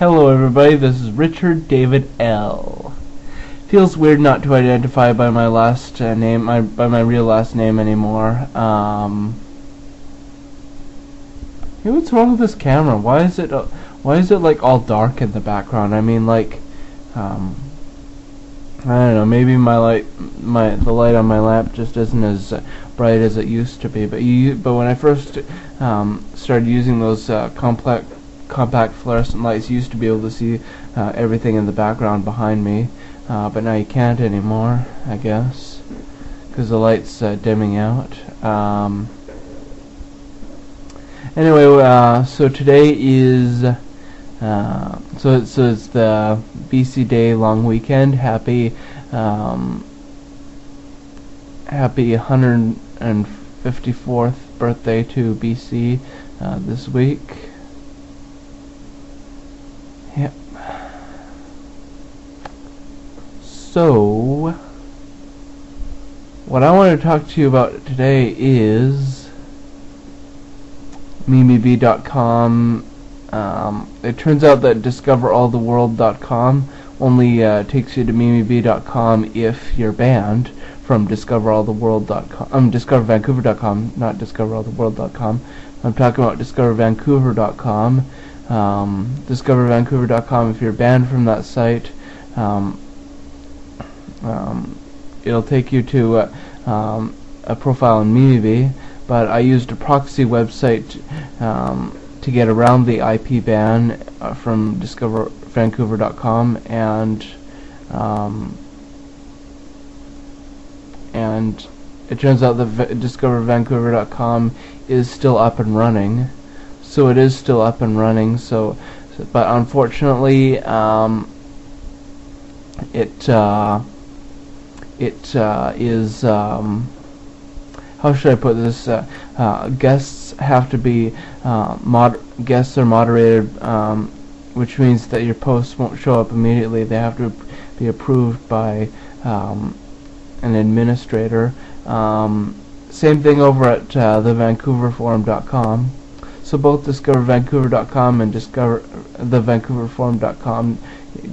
Hello everybody, this is Richard David L. Feels weird not to identify by my last name, by my real last name anymore. Hey, what's wrong with this camera? Why is it like all dark in the background? I mean, like, I don't know. Maybe the light on my lamp just isn't as bright as it used to be. But when I first started using those compact fluorescent lights, you used to be able to see everything in the background behind me. But now you can't anymore, I guess, because the light's dimming out. Anyway, so today is so it's the BC Day long weekend. Happy 154th birthday to BC this week. Yep. So, what I want to talk to you about today is MimiBee.com. It turns out that DiscoverAllTheWorld.com only takes you to MimiBee.com if you're banned from DiscoverAllTheWorld.com. DiscoverVancouver.com, not DiscoverAllTheWorld.com. I'm talking about DiscoverVancouver.com. DiscoverVancouver.com, if you're banned from that site, it'll take you to a profile in MimiBee, but I used a proxy website to get around the IP ban from DiscoverVancouver.com, and it turns out that DiscoverVancouver.com is still up and running. So it is still up and running. But unfortunately, it is. How should I put this? Guests have to be guests are moderated, which means that your posts won't show up immediately. They have to be approved by an administrator. Same thing over at thevancouverforum.com. So both DiscoverVancouver.com and thevancouverforum.com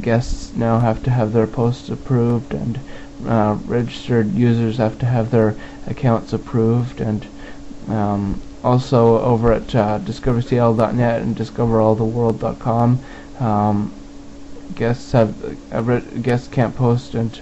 guests now have to have their posts approved, and registered users have to have their accounts approved, and also over at DiscoverCL.net and DiscoverAllTheWorld.com, guests can't post, and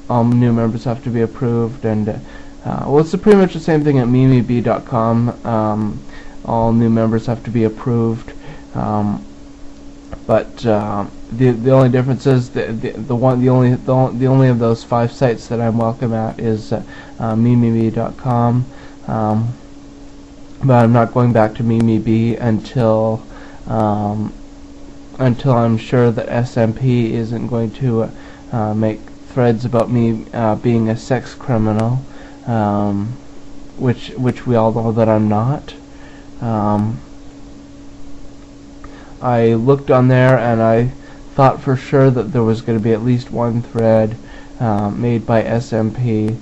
all new members have to be approved, and well, it's pretty much the same thing at MimiBee.com. All new members have to be approved, but the only difference is the only of those 5 sites that I'm welcome at is MimiBee.com. But I'm not going back to MimiBee until I'm sure that SMP isn't going to make threads about me being a sex criminal, which we all know that I'm not. I looked on there and I thought for sure that there was going to be at least one thread made by SMP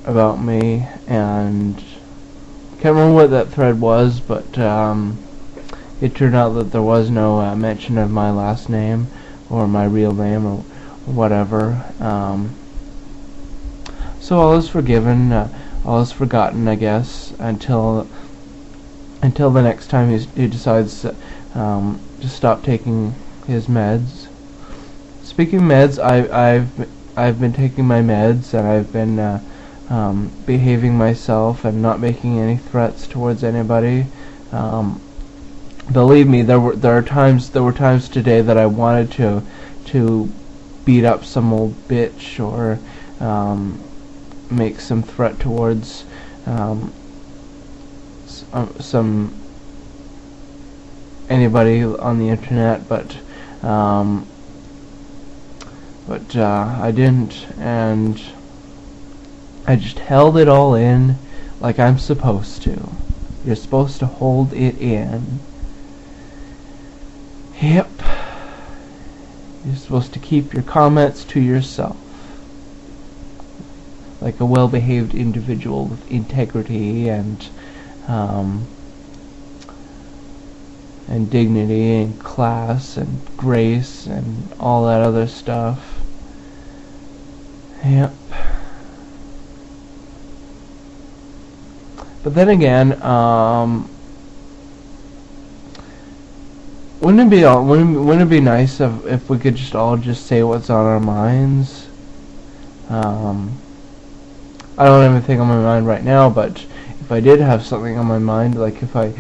about me, and can't remember what that thread was, but it turned out that there was no mention of my last name or my real name or whatever. So all is forgiven, all is forgotten, I guess, until the next time he decides to stop taking his meds. Speaking of meds, I've been taking my meds, and I've been behaving myself and not making any threats towards anybody. Believe me, there were times today that I wanted to beat up some old bitch or make some threat towards anybody on the internet, but I didn't, and I just held it all in like I'm supposed to. You're supposed to hold it in. Yep. You're supposed to keep your comments to yourself, like a well-behaved individual with integrity and and dignity and class and grace and all that other stuff. Yep. But then again, wouldn't it be nice if we could just all just say what's on our minds? I don't have anything on my mind right now, but if I did have something on my mind, like if I,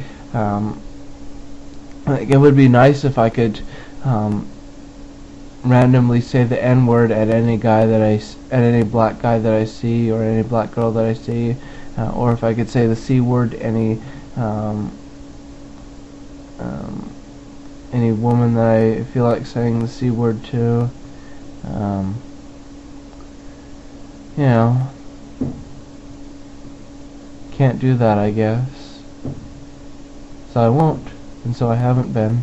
like it would be nice if I could randomly say the N-word at any guy that at any black guy that I see, or any black girl that I see, or if I could say the C-word any woman that I feel like saying the C-word to. You know, can't do that, I guess. So I won't, and so I haven't been.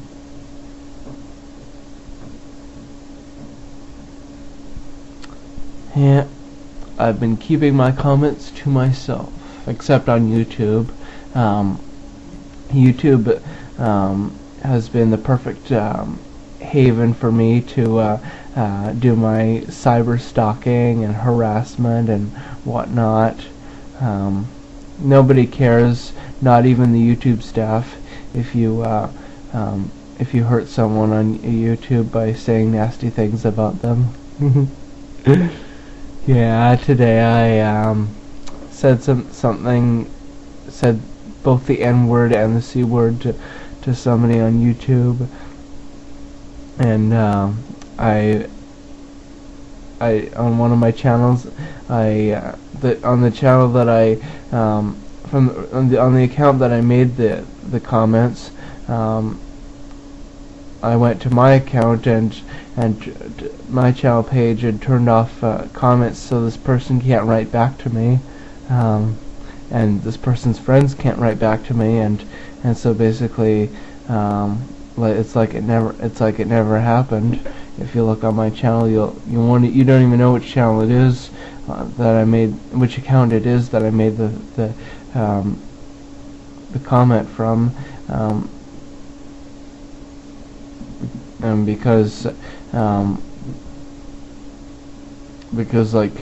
Yeah, I've been keeping my comments to myself, except on YouTube. YouTube has been the perfect haven for me to do my cyber stalking and harassment and whatnot. Nobody cares, not even the YouTube staff, if you hurt someone on YouTube by saying nasty things about them. Yeah, today I said both the N-word and the C-word to somebody on YouTube, and I on one of my channels, on the channel that I on the account that I made the comments, I went to my account and my channel page and turned off comments, so this person can't write back to me, and this person's friends can't write back to me, and so basically it's like it never happened. If you look on my channel, you don't even know which channel it is that I made, which account it is that I made the comment from, and because like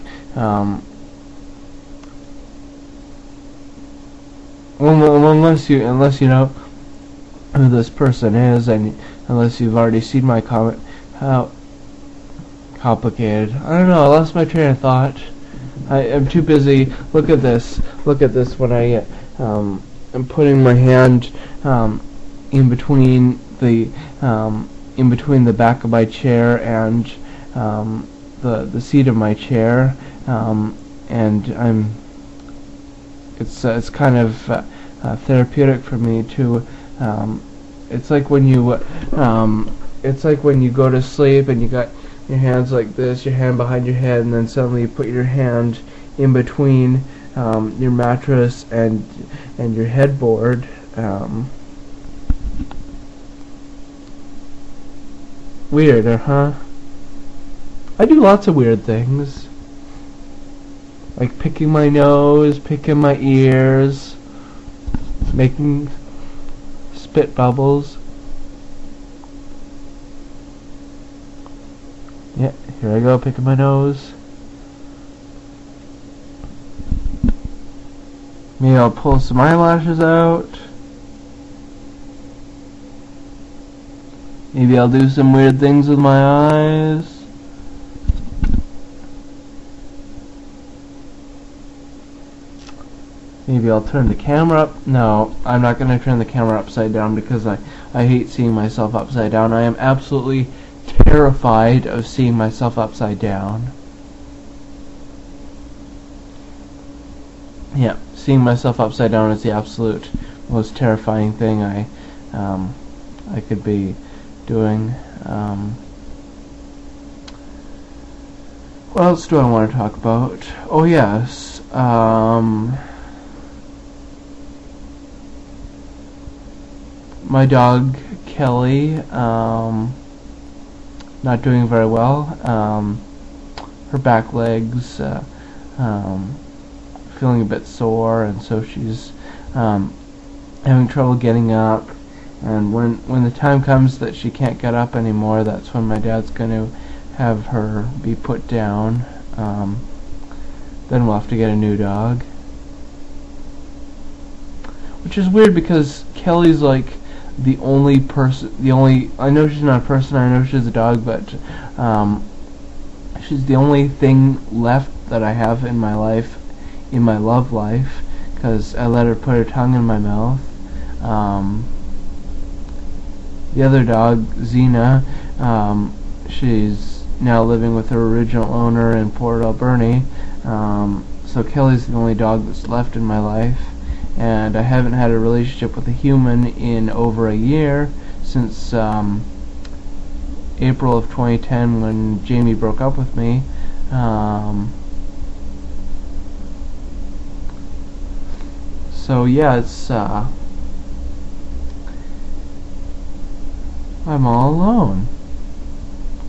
unless you know who this person is, and unless you've already seen my comment, how complicated. I don't know, I lost my train of thought. I'm too busy. Look at this when I am putting my hand in between the back of my chair and the seat of my chair, and it's kind of therapeutic for me to. It's like when you go to sleep and you got your hands like this, your hand behind your head, and then suddenly you put your hand in between your mattress and your headboard. Weird, huh? I do lots of weird things, like picking my nose, picking my ears, making spit bubbles. Yeah, here I go, picking my nose. Maybe I'll pull some eyelashes out. Maybe I'll do some weird things with my eyes. Maybe I'll turn the camera up. No, I'm not going to turn the camera upside down because I hate seeing myself upside down. I am absolutely terrified of seeing myself upside down. Yeah, seeing myself upside down is the absolute most terrifying thing I could be doing. What else do I want to talk about? Oh yes, my dog Kelly, not doing very well. Her back legs feeling a bit sore, and so she's having trouble getting up, And when the time comes that she can't get up anymore, that's when my dad's going to have her be put down. Then we'll have to get a new dog. Which is weird because Kelly's like the only person, I know she's not a person, I know she's a dog, but she's the only thing left that I have in my life, in my love life, because I let her put her tongue in my mouth. The other dog, Xena, she's now living with her original owner in Port Alberni, so Kelly's the only dog that's left in my life. And I haven't had a relationship with a human in over a year, since April of 2010 when Jamie broke up with me. So yeah, it's I'm all alone.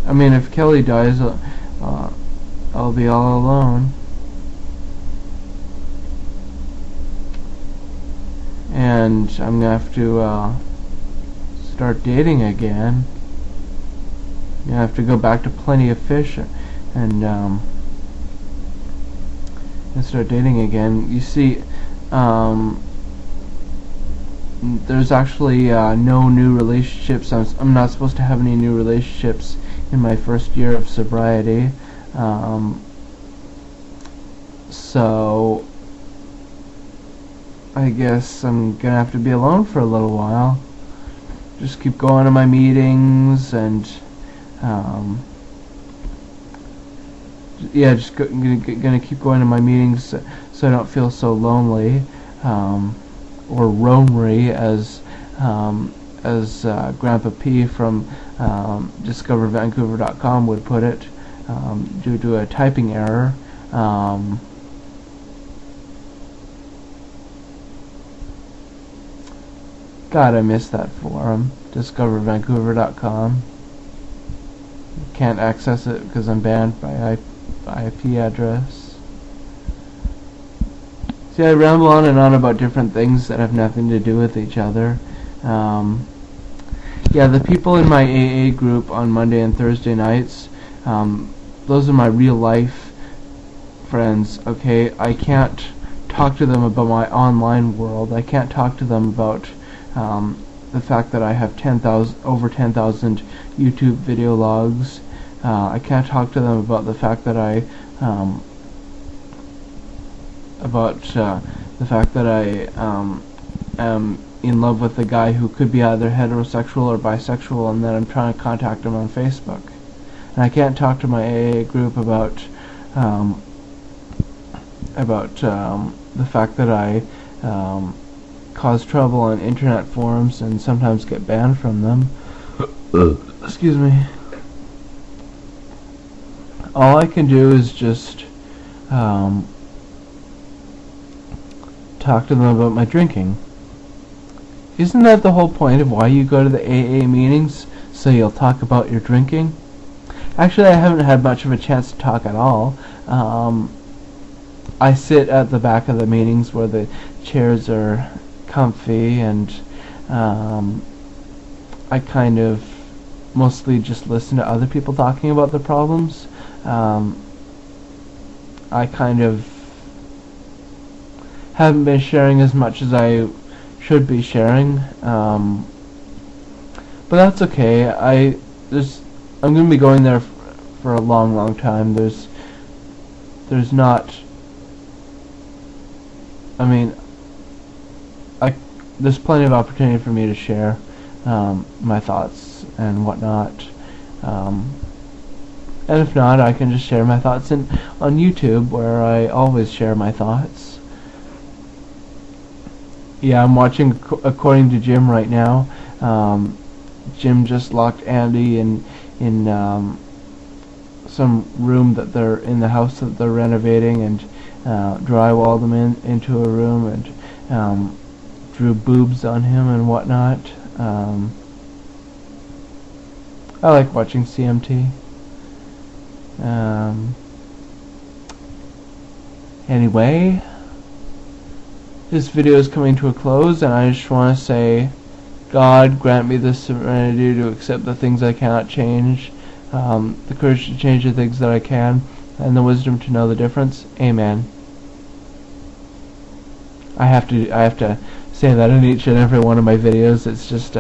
I mean, if Kelly dies, I'll be all alone. And I'm gonna have to start dating again. I'm gonna have to go back to Plenty of Fish and start dating again. You see, there's actually no new relationships. I'm not supposed to have any new relationships in my first year of sobriety. So I guess I'm gonna have to be alone for a little while. Just keep going to my meetings and yeah, just gonna keep going to my meetings so I don't feel so lonely, or roamery, as Grandpa P from DiscoverVancouver.com would put it, due to a typing error. God, I miss that forum, DiscoverVancouver.com. Can't access it because I'm banned by IP address. See, I ramble on and on about different things that have nothing to do with each other. Yeah, the people in my AA group on Monday and Thursday nights, those are my real life friends, okay? I can't talk to them about my online world. I can't talk to them about the fact that I have over 10,000 YouTube video logs. I can't talk to them about the fact that I am in love with a guy who could be either heterosexual or bisexual, and that I'm trying to contact him on Facebook. And I can't talk to my AA group about the fact that I cause trouble on internet forums and sometimes get banned from them. Excuse me. All I can do is just talk to them about my drinking. Isn't that the whole point of why you go to the AA meetings? So you'll talk about your drinking? Actually, I haven't had much of a chance to talk at all. I sit at the back of the meetings where the chairs are comfy, and I kind of mostly just listen to other people talking about their problems. I kind of haven't been sharing as much as I should be sharing, but that's okay. I'm going to be going there for a long time. There's not, I mean, there's plenty of opportunity for me to share my thoughts and whatnot. And if not, I can just share my thoughts on YouTube, where I always share my thoughts. Yeah, I'm watching According to Jim right now. Jim just locked Andy in some room that they're in the house that they're renovating, and drywalled him into a room, and drew boobs on him and whatnot. I like watching CMT. Anyway, this video is coming to a close, and I just want to say God, grant me the serenity to accept the things I cannot change, the courage to change the things that I can, and the wisdom to know the difference. Amen. I have to say that in each and every one of my videos. It's just